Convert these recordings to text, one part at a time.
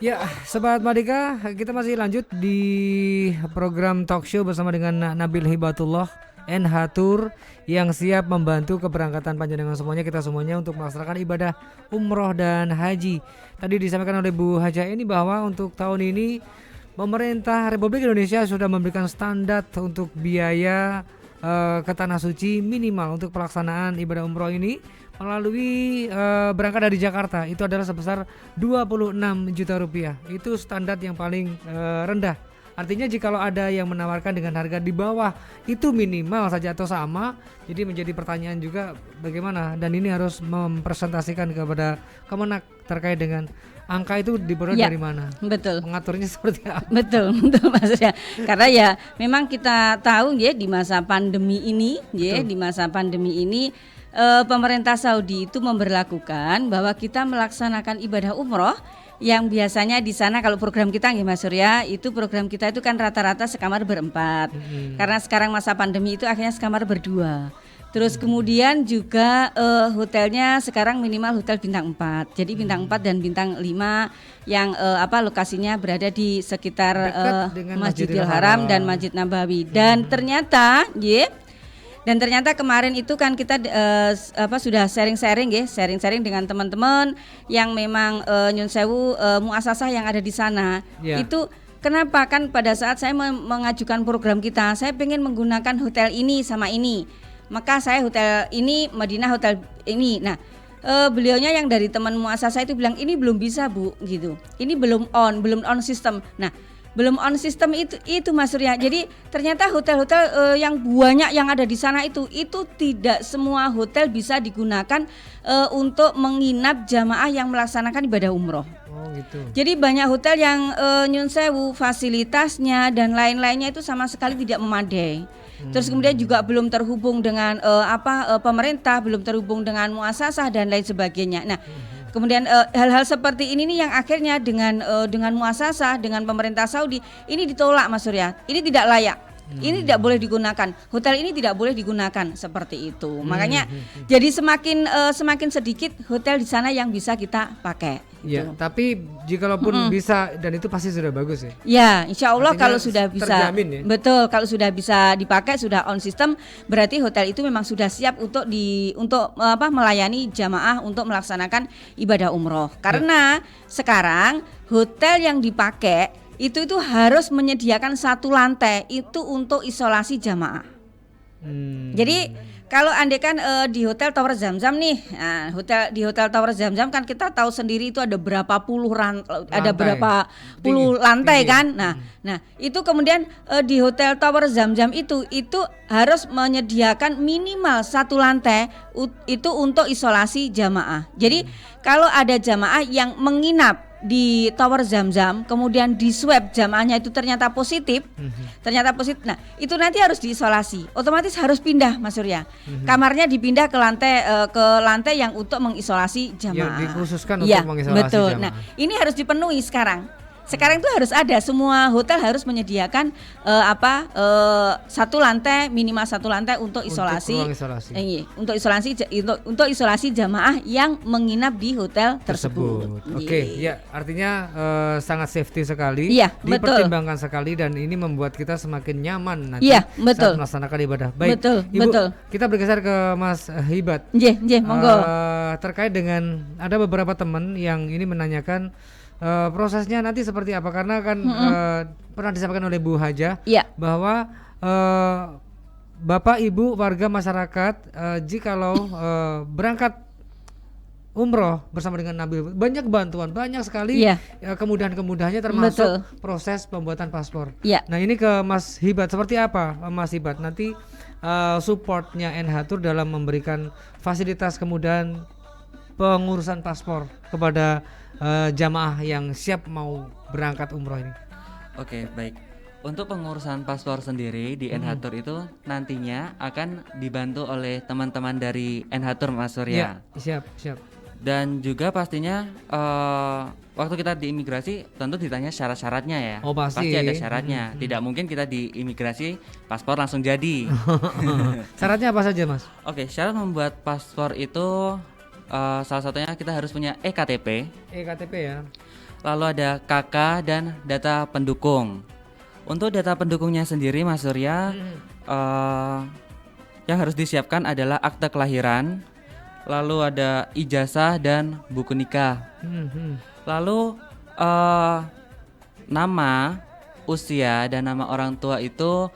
Ya, Sobat Merdeka, kita masih lanjut di program talk show bersama dengan Nabil Hibatullah NH Tour yang siap membantu keberangkatan panjenengan semuanya, kita semuanya untuk melaksanakan ibadah umroh dan haji. Tadi disampaikan oleh Bu Haja ini bahwa untuk tahun ini pemerintah Republik Indonesia sudah memberikan standar untuk biaya ke Tanah Suci minimal untuk pelaksanaan ibadah umroh ini melalui berangkat dari Jakarta itu adalah sebesar 26 juta rupiah. Itu standar yang paling rendah. Artinya jikalau ada yang menawarkan dengan harga di bawah itu minimal saja atau sama, jadi menjadi pertanyaan juga bagaimana, dan ini harus mempresentasikan kepada Kemenak terkait dengan angka itu diperoleh dari mana. Betul. Mengaturnya seperti apa? Betul maksudnya. Karena ya memang kita tahu ya di masa pandemi ini, di masa pandemi ini pemerintah Saudi itu memberlakukan bahwa kita melaksanakan ibadah umroh yang biasanya di sana kalau program kita ya Mas Surya, itu program kita itu kan rata-rata sekamar berempat. Karena sekarang masa pandemi itu akhirnya sekamar berdua. Terus kemudian juga hotelnya sekarang minimal hotel bintang 4. Jadi bintang 4 dan bintang 5 yang lokasinya berada di sekitar Masjidil Haram dan Masjid Nabawi. Dan ternyata kemarin itu kan kita sudah sharing dengan teman-teman yang memang nyun sewu muasasah yang ada di sana. Itu kenapa kan pada saat saya mengajukan program kita, saya pengen menggunakan hotel ini sama ini. Maka saya hotel ini, Madinah hotel ini. Nah, beliaunya yang dari teman muasasah itu bilang ini belum bisa Bu, gitu. Ini belum on sistem. Nah, belum on sistem itu Mas Surya. Jadi ternyata hotel-hotel yang banyak yang ada di sana itu tidak semua hotel bisa digunakan untuk menginap jamaah yang melaksanakan ibadah umroh. Oh gitu. Jadi banyak hotel yang nyun sewu fasilitasnya dan lain-lainnya itu sama sekali tidak memadai. Terus kemudian juga belum terhubung dengan pemerintah, belum terhubung dengan muasasah dan lain sebagainya. Nah, kemudian hal-hal seperti ini nih yang akhirnya dengan muasasah, dengan pemerintah Saudi ini ditolak Mas Surya. Ini tidak layak. Ini tidak boleh digunakan. Hotel ini tidak boleh digunakan seperti itu. Makanya jadi semakin sedikit hotel di sana yang bisa kita pakai. Ya, tapi jikalaupun bisa, dan itu pasti sudah bagus ya. Ya, insya Allah artinya kalau sudah bisa terjamin, ya? Betul, kalau sudah bisa dipakai, sudah on system, berarti hotel itu memang sudah siap untuk melayani jamaah untuk melaksanakan ibadah umroh. Karena sekarang hotel yang dipakai itu harus menyediakan satu lantai itu untuk isolasi jamaah. Jadi kalau andekan di hotel Tower Zamzam nih, di hotel Tower Zamzam kan kita tahu sendiri itu ada berapa puluh lantai kan. Nah itu kemudian di hotel Tower Zamzam itu harus menyediakan minimal satu lantai itu untuk isolasi jamaah. Jadi kalau ada jamaah yang menginap di Tower Zamzam kemudian di swab jamaahnya itu ternyata positif. Nah, itu nanti harus diisolasi. Otomatis harus pindah Mas Surya. Kamarnya dipindah ke lantai yang untuk mengisolasi jamaah. Ya, dikhususkan untuk mengisolasi betul. jamaah. Nah, ini harus dipenuhi sekarang. Sekarang itu harus ada, semua hotel harus menyediakan minimal satu lantai untuk isolasi. Untuk isolasi jamaah yang menginap di hotel tersebut. Oke, ya artinya sangat safety sekali, dipertimbangkan sekali, dan ini membuat kita semakin nyaman nanti saat melaksanakan ibadah. Baik, Ibu, kita bergeser ke Mas Hibat. Monggo. Terkait dengan ada beberapa teman yang ini menanyakan prosesnya nanti seperti apa, karena kan pernah disampaikan oleh Bu Haja bahwa Bapak Ibu warga masyarakat jikalau berangkat umroh bersama dengan Nabil, banyak bantuan, banyak sekali kemudahan-kemudahannya termasuk proses pembuatan paspor. Nah ini ke Mas Hibat, seperti apa Mas Hibat nanti supportnya NH Tour dalam memberikan fasilitas kemudahan pengurusan paspor kepada jamaah yang siap mau berangkat umroh ini? Oke, baik. Untuk pengurusan paspor sendiri di NH Tour itu nantinya akan dibantu oleh teman-teman dari NH Tour Mas Surya. Siap. Dan juga pastinya waktu kita di imigrasi tentu ditanya syarat-syaratnya ya. Oh pasti ada syaratnya. Tidak mungkin kita di imigrasi paspor langsung jadi. Syaratnya apa saja Mas? Oke, syarat membuat paspor itu salah satunya kita harus punya EKTP. EKTP ya. lalu ada KK dan data pendukung. Untuk data pendukungnya sendiri Mas Surya, yang harus disiapkan adalah akte kelahiran, lalu ada ijazah dan buku nikah. Lalu nama, usia dan nama orang tua itu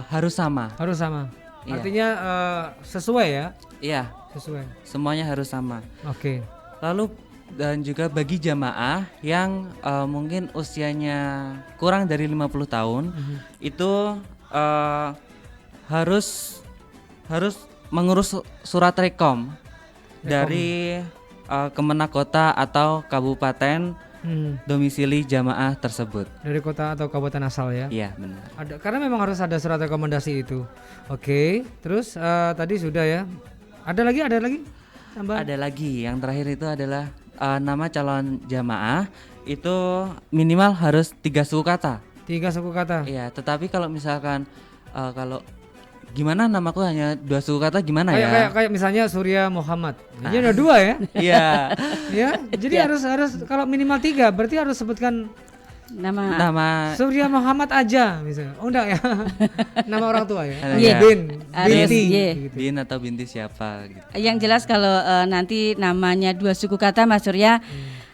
harus sama. Harus sama. Iya. Artinya sesuai ya? Iya, Sesuai. semuanya harus sama. Oke. Lalu dan juga bagi jamaah yang mungkin usianya kurang dari 50 tahun itu harus mengurus surat rekom dari Kemenak Kota atau Kabupaten domisili jamaah tersebut. Dari kota atau kabupaten asal ya? Iya, benar. Karena memang harus ada surat rekomendasi itu. Oke. Terus tadi sudah ya. Ada lagi? Tambah? Ada lagi, yang terakhir itu adalah nama calon jamaah itu minimal harus 3 suku kata. 3 suku kata. Iya, tetapi kalau misalkan kalau gimana namaku hanya 2 suku kata gimana ya? Kayak misalnya Surya Muhammad. Ini ada 2 ya? Iya. Ya, jadi harus kalau minimal 3 berarti harus sebutkan Nama Surya Muhammad aja misalnya. Oh enggak ya? Nama orang tua ya? Iya. Binti. Iya. bin atau binti siapa gitu. Yang jelas kalau nanti namanya 2 suku kata Mas Surya,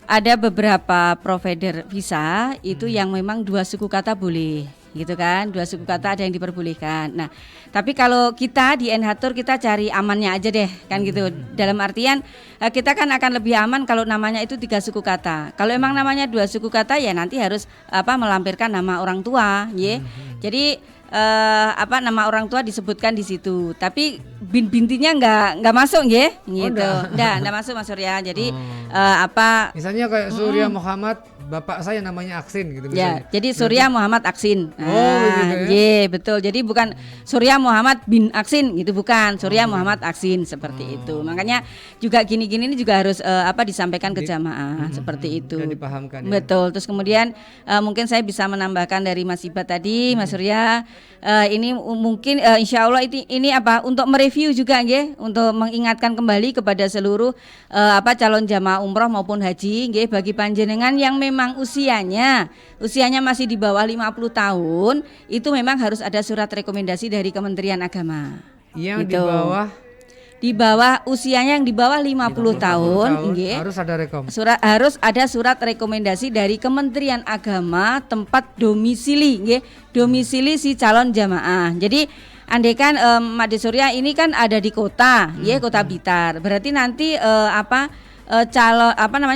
ada beberapa provider visa itu yang memang 2 suku kata boleh, gitu kan? 2 suku kata ada yang diperbolehkan. Nah, tapi kalau kita di Enhatur kita cari amannya aja deh, kan gitu. Dalam artian kita kan akan lebih aman kalau namanya itu 3 suku kata. Kalau emang namanya 2 suku kata ya nanti harus melampirkan nama orang tua, ya. Jadi nama orang tua disebutkan di situ. Tapi bintinya nggak masuk, ya, gitu. Nggak masuk Mas Surya. Jadi Misalnya kayak Surya Muhammad, bapak saya namanya Aksin gitu ya, misalnya. jadi Surya Muhammad Aksin. Begitu ya? Iya, betul. Jadi bukan Surya Muhammad bin Aksin gitu, bukan. Surya Muhammad Aksin seperti itu. Makanya juga gini-gini ini juga harus disampaikan ke jamaah seperti itu. Dan dipahamkan ya. Betul. Terus kemudian mungkin saya bisa menambahkan dari Mas Iba tadi, Mas Surya, ini mungkin insya Allah ini untuk mereview juga nggih, untuk mengingatkan kembali kepada seluruh calon jamaah umroh maupun haji nggih, bagi panjenengan yang memang usianya masih di bawah 50 tahun, itu memang harus ada surat rekomendasi dari Kementerian Agama. Yang gitu. di usianya yang di bawah 50 tahun nggih, harus ada rekom. Harus ada surat rekomendasi dari Kementerian Agama tempat domisili nggih, domisili si calon jamaah. Jadi andaikan Made Surya ini kan ada di kota, Kota Blitar. Berarti nanti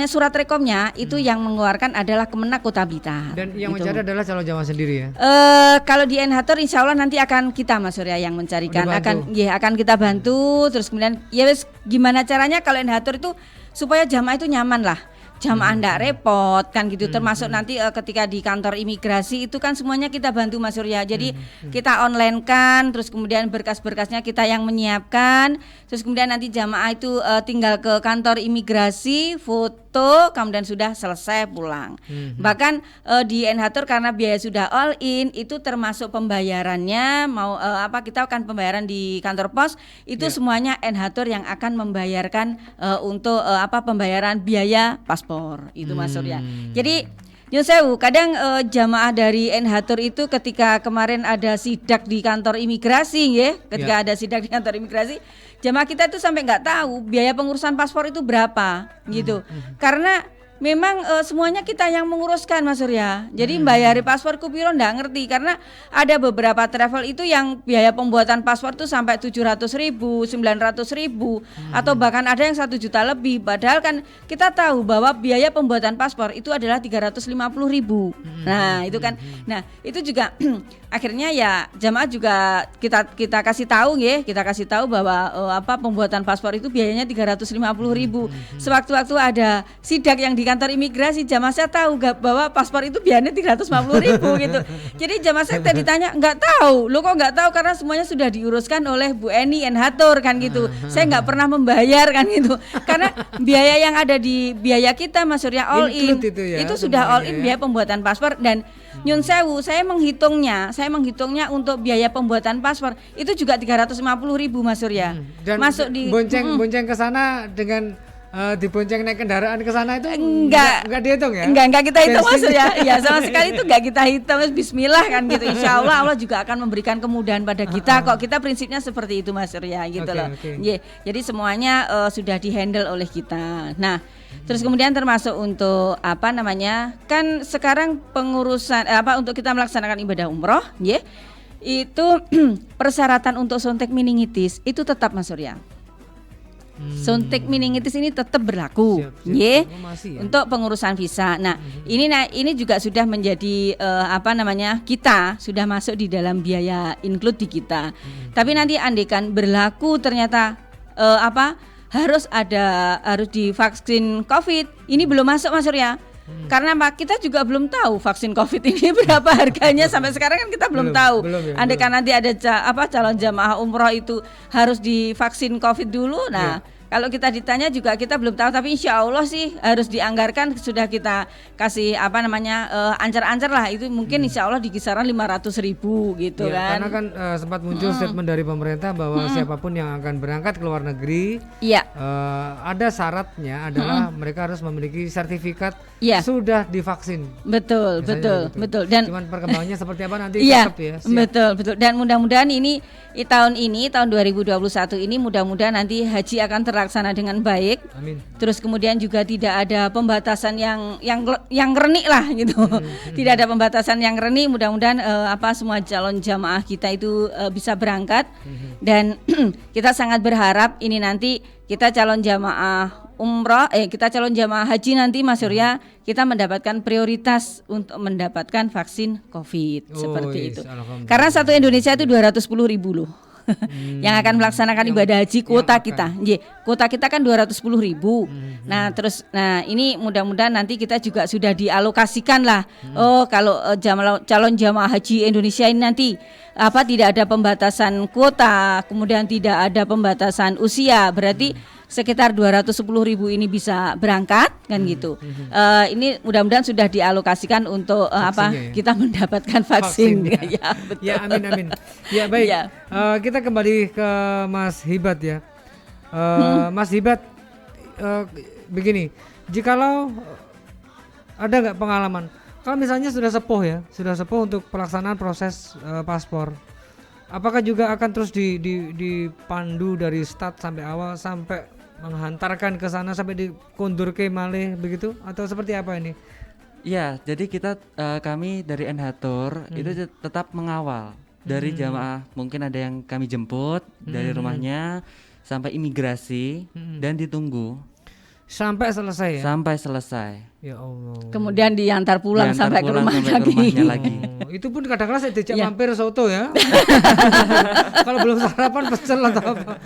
surat rekomnya itu yang mengeluarkan adalah Kemenak Kota Blitar. Dan yang gitu. mencari adalah calon jamaah sendiri ya. Kalau di Enhatur insya Allah nanti akan kita Mas Surya yang mencarikan, akan kita bantu. Terus kemudian ya wes gimana caranya kalau Enhatur itu supaya jamaah itu nyaman lah. Jamaah ndak repot kan gitu, termasuk nanti ketika di kantor imigrasi itu kan semuanya kita bantu Mas Surya. Jadi kita online kan, terus kemudian berkas-berkasnya kita yang menyiapkan, terus kemudian nanti jamaah itu tinggal ke kantor imigrasi, foto, kemudian sudah selesai pulang. Bahkan di Enhatur karena biaya sudah all in, itu termasuk pembayarannya kita akan pembayaran di kantor pos itu semuanya Enhatur yang akan membayarkan untuk pembayaran biaya paspor itu Mas Surya. Jadi nyun sewu, kadang jamaah dari Enhatur itu ketika kemarin ada sidak di kantor imigrasi ada sidak di kantor imigrasi, jamaah kita itu sampai nggak tahu biaya pengurusan paspor itu berapa gitu. Karena memang semuanya kita yang menguruskan Mas Surya. Jadi bayari paspor kupiro ndak ngerti, karena ada beberapa travel itu yang biaya pembuatan paspor itu sampai 700.000, 900.000 atau bahkan ada yang 1 juta lebih. Padahal kan kita tahu bahwa biaya pembuatan paspor itu adalah 350.000. Nah, itu kan. Nah, itu juga akhirnya ya jamaah juga kita kasih tahu kita kasih tahu bahwa pembuatan paspor itu biayanya 350.000. Sewaktu-waktu ada sidak yang di kantor imigrasi, jamaah saya tahu bahwa paspor itu biayanya 350.000 gitu. Jadi jamaah saya tadi ditanya nggak tahu, lo kok nggak tahu, karena semuanya sudah diuruskan oleh Bu Eni Enhatur kan gitu. Saya nggak pernah membayar kan gitu, karena biaya yang ada di biaya kita Mas Surya all in itu sudah all in biaya pembuatan paspor. Dan nyun sewu, saya menghitungnya untuk biaya pembuatan paspor itu juga 350.000 Mas Surya. Dan masuk di bonceng ke sana dengan dibonceng naik kendaraan ke sana itu Enggak dihitung ya? Enggak kita hitung Mas Bensinnya. Surya. Ya sama sekali itu enggak kita hitung. Bismillah kan gitu. Insya Allah Allah juga akan memberikan kemudahan pada kita kok. Kita prinsipnya seperti itu Mas Surya gitu Oke, loh. oke. Jadi semuanya sudah dihandle oleh kita. Nah, terus kemudian termasuk untuk apa namanya? Kan sekarang pengurusan untuk kita melaksanakan ibadah umroh, itu persyaratan untuk suntik meningitis itu tetap Mas Surya. Suntik meningitis ini tetap berlaku, Siap. Oh, masih ya? untuk pengurusan visa. Nah, ini juga sudah menjadi kita sudah masuk di dalam biaya include di kita. Tapi nanti andekan berlaku ternyata harus divaksin COVID, ini belum masuk Mas Surya. Karena kita juga belum tahu vaksin COVID ini berapa harganya sampai sekarang kan kita belum tahu. Andaikan nanti ada calon jamaah umroh itu harus divaksin COVID dulu. Nah, kalau kita ditanya juga kita belum tahu, tapi insya Allah sih harus dianggarkan, sudah kita kasih ancar-ancar lah, itu mungkin insya Allah di kisaran 500.000 gitu kan. Karena kan sempat muncul statement dari pemerintah bahwa siapapun yang akan berangkat ke luar negeri, ada syaratnya adalah mereka harus memiliki sertifikat sudah divaksin. Betul. Dan cuman perkembangannya seperti apa nanti tetap ya. Siap. Betul. Dan mudah-mudahan ini tahun 2021 ini mudah-mudahan nanti haji akan terlaksana dengan baik. Amin. Terus kemudian juga tidak ada pembatasan yang renik lah gitu. Tidak ada pembatasan yang renik. Mudah-mudahan semua calon jamaah kita itu bisa berangkat. Dan kita sangat berharap ini nanti kita calon jamaah kita calon jamaah haji nanti Mas Surya, kita mendapatkan prioritas untuk mendapatkan vaksin COVID seperti itu. Karena satu Indonesia itu 210.000 loh. Yang akan melaksanakan ibadah haji kuota kita. Kuota kita kan 210.000. Nah, ini mudah-mudahan nanti kita juga sudah dialokasikan lah. Kalau calon jamaah haji Indonesia ini nanti tidak ada pembatasan kuota, kemudian tidak ada pembatasan usia, berarti sekitar 210.000 ini bisa berangkat kan gitu. Ini mudah-mudahan sudah dialokasikan untuk kita mendapatkan vaksin. Ya, betul. Ya, amin. Ya, baik. Kita kembali ke Mas Hibat ya. Mas Hibat, begini, jikalau ada nggak pengalaman, kalau misalnya sudah sepuh untuk pelaksanaan proses paspor, apakah juga akan terus dipandu dari start sampai awal sampai menghantarkan ke sana sampai dikondur ke malih begitu, atau seperti apa ini? Ya, jadi kami dari Enhatur itu tetap mengawal dari jamaah, mungkin ada yang kami jemput dari rumahnya sampai imigrasi dan ditunggu sampai selesai ya? Sampai selesai. Ya Allah. Kemudian diantar pulang sampai ke rumah lagi. Itu pun kadang-kadang saya dijak mampir soto ya. Kalau belum sarapan pecel atau apa.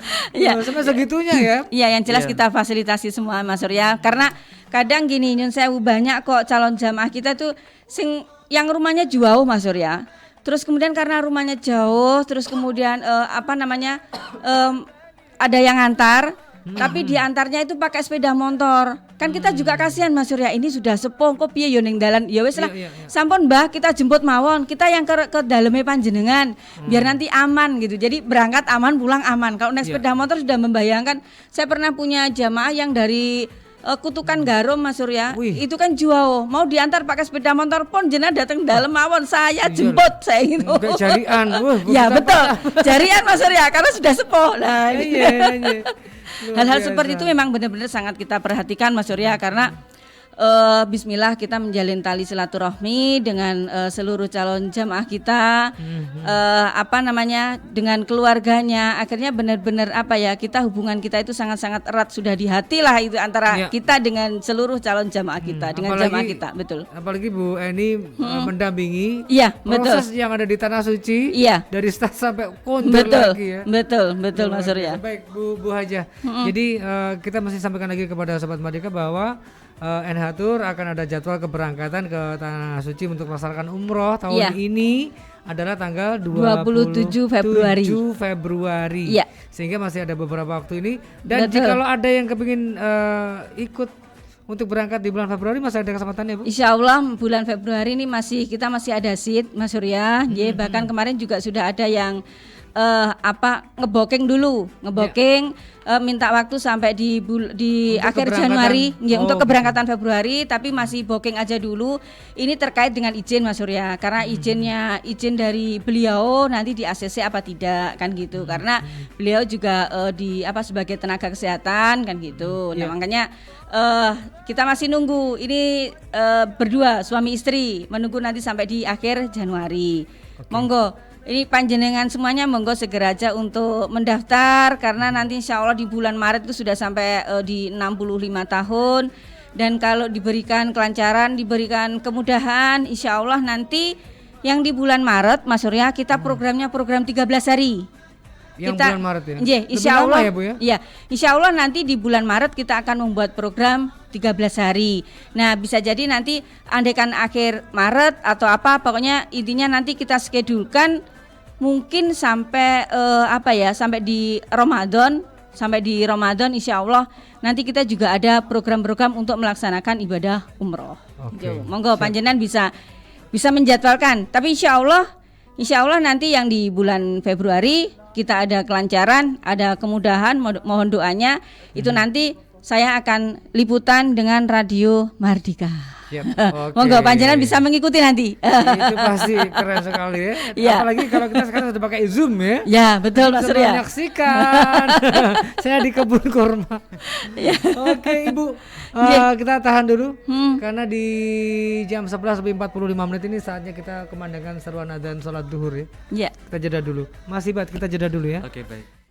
Sampai segitunya ya. Iya, yang jelas kita fasilitasi semua Mas Surya. Karena kadang gini, nyun sewu, banyak kok calon jamaah kita tuh yang rumahnya jauh Mas Surya. Terus kemudian karena rumahnya jauh, terus kemudian ada yang ngantar. Tapi diantarnya itu pakai sepeda motor. Kan kita juga kasihan Mas Surya, ini sudah sepuh kok piye yo ning dalan. Ya wis lah. Sampun Mbah, kita jemput mawon. Kita yang ke daleme panjenengan biar nanti aman gitu. Jadi berangkat aman, pulang aman. Kalau naik sepeda motor sudah membayangkan. Saya pernah punya jamaah yang dari Kutukan Garum Mas Surya. Itu kan jauh. Mau diantar pakai sepeda motor pun jenengan datang dalam mawon, saya jemput saya gitu. Enggak jarian. Ya betul. Jarian Mas Surya karena sudah sepuh. Nah, iya. Hal-hal seperti itu memang benar-benar sangat kita perhatikan Mas Surya, karena bismillah kita menjalin tali silaturahmi dengan seluruh calon jamaah kita, dengan keluarganya. Akhirnya benar-benar kita hubungan kita itu sangat-sangat erat, sudah di hati lah itu antara kita dengan seluruh calon jamaah kita, dengan jamaah kita, betul. Apalagi Bu Eni mendampingi betul. proses yang ada di Tanah Suci, dari start sampai kondur lagi ya. Betul Mas Surya. Baik Bu Hajah. Jadi kita masih sampaikan lagi kepada Sobat Merdeka bahwa Enhatur akan ada jadwal keberangkatan ke Tanah Suci untuk melaksanakan umroh tahun ini adalah tanggal 27 Februari. Sehingga masih ada beberapa waktu ini. Dan jikalau ada yang kepingin ikut untuk berangkat di bulan Februari, masih ada kesempatan ya Bu? Insya Allah bulan Februari ini kita masih ada seat Mas Surya. Bahkan kemarin juga sudah ada yang ngeboking dulu, minta waktu sampai di Untuk akhir keberangkatan. Januari, ya, Oh, untuk keberangkatan Februari, tapi masih booking aja dulu. Ini terkait dengan izin Mas Surya, karena izin dari beliau nanti di ACC apa tidak kan gitu, karena beliau juga sebagai tenaga kesehatan kan gitu. Nah makanya kita masih nunggu ini berdua suami istri menunggu nanti sampai di akhir Januari. Monggo. Ini panjenengan semuanya monggo segera aja untuk mendaftar karena nanti insya Allah di bulan Maret itu sudah sampai di 65 tahun dan kalau diberikan kelancaran, diberikan kemudahan insya Allah nanti yang di bulan Maret Mas Surya kita program 13 hari. Yang Kita, bulan Maret ya. Iya, Lebih insya lama Allah ya, Bu ya? Iya, insya Allah nanti di bulan Maret kita akan membuat program 13 hari. Nah, bisa jadi nanti andaikan akhir Maret atau apa, pokoknya intinya nanti kita skedulkan mungkin sampai sampai di Ramadan. Sampai di Ramadan insya Allah nanti kita juga ada program-program untuk melaksanakan ibadah umroh. Oke, Gitu. Monggo panjenengan bisa menjadwalkan. Tapi insya Allah nanti yang di bulan Februari kita ada kelancaran, ada kemudahan, mohon doanya. Itu nanti saya akan liputan dengan Radio Mardika. Siap. Oke. Monggo panjenengan bisa mengikuti nanti. Itu pasti keren sekali ya. Iya. Apalagi kalau kita sekarang sudah pakai Zoom ya. Ya betul Mas Bisa Surya. menyaksikan. Saya di kebun kurma. Oke Ibu, kita tahan dulu karena di jam 11 lebih 45 menit ini saatnya kita kumandangkan seruan adzan sholat duhur ya. Ya. Kita jeda dulu. Mas Ibat, kita jeda dulu ya. Oke, baik.